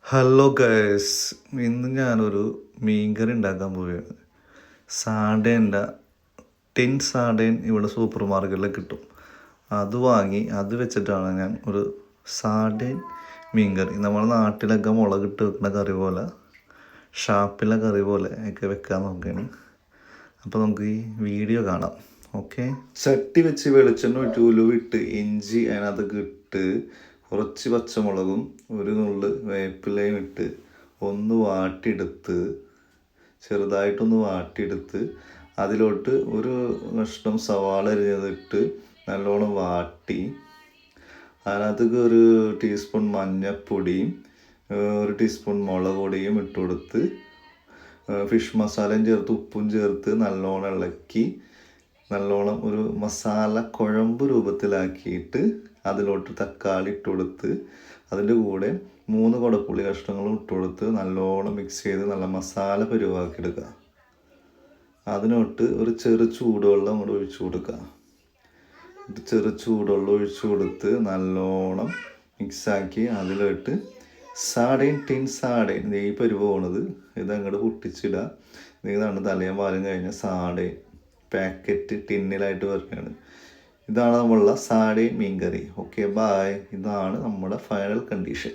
Hello guys, ഇന്ന് ഞാനൊരു മീൻകറി ഉണ്ടാക്കാൻ പോവുകയാണ്. സാഡേൻ്റെ ടിൻ സാഡേൻ ഇവിടെ സൂപ്പർ മാർക്കറ്റിൽ കിട്ടും. അത് വാങ്ങി അത് വെച്ചിട്ടാണ് ഞാൻ ഒരു സാഡേൻ മീൻകറി, നമ്മുടെ നാട്ടിലൊക്കെ മുളകിട്ട് വെക്കുന്ന കറി പോലെ, ഷാപ്പിലെ കറി പോലെ ഒക്കെ വെക്കാൻ നോക്കുകയാണ്. അപ്പോൾ നമുക്ക് ഈ വീഡിയോ കാണാം. ഓക്കെ, ചട്ടി വെച്ച് വെളിച്ചെണ്ണ ഒഴിച്ച് ഉലുവിട്ട് ഇഞ്ചി അതിനകത്ത് ഇട്ട് കുറച്ച് പച്ചമുളകും ഒരു നുള്ള് വേപ്പിലയും ഇട്ട് ഒന്ന് വാട്ടിയെടുത്ത്, ചെറുതായിട്ടൊന്ന് വാട്ടിയെടുത്ത് അതിലോട്ട് ഒരു കഷ്ണം സവാള അരിഞ്ഞതിട്ട് നല്ലോണം വാട്ടി അതിനകത്തേക്ക് ഒരു ടീസ്പൂൺ മഞ്ഞൾപ്പൊടിയും ഒരു ടീസ്പൂൺ മുളക് പൊടിയും ഇട്ട് കൊടുത്ത് ഫിഷ് മസാലയും ചേർത്ത് ഉപ്പും ചേർത്ത് നല്ലോണം ഇളക്കി നല്ലോണം ഒരു മസാല കുഴമ്പ് രൂപത്തിലാക്കിയിട്ട് അതിലോട്ട് തക്കാളി ഇട്ട് കൊടുത്ത് അതിൻ്റെ കൂടെ 3 കുടപ്പുളി കഷ്ണങ്ങളും ഇട്ട് കൊടുത്ത് നല്ലോണം മിക്സ് ചെയ്ത് നല്ല മസാല പരുവാക്കി എടുക്കുക. അതിനോട്ട് ഒരു ചെറു ചൂടുവെള്ളം അങ്ങോട്ട് ഒഴിച്ചു കൊടുക്കുക. ചെറു ചൂടുവെള്ളം ഒഴിച്ചു കൊടുത്ത് നല്ലോണം മിക്സാക്കി അതിലോട്ട് സാഡൈൻ ടിൻ സാഡൈൻ ഈ പരുവ് പോണത് ഇതങ്ങോട്ട് പൊട്ടിച്ചിടുക. ഇതാണ് തലയും പാലും കഴിഞ്ഞ സാഡൈൻ പാക്കറ്റ് ടിന്നിലായിട്ട് വരുന്നതാണ്. ഇതാണ് നമ്മളുള്ള സാഡൈൻ മീൻകറി. Okay, bye. ഇതാണ് നമ്മുടെ ഫൈനൽ കണ്ടീഷൻ.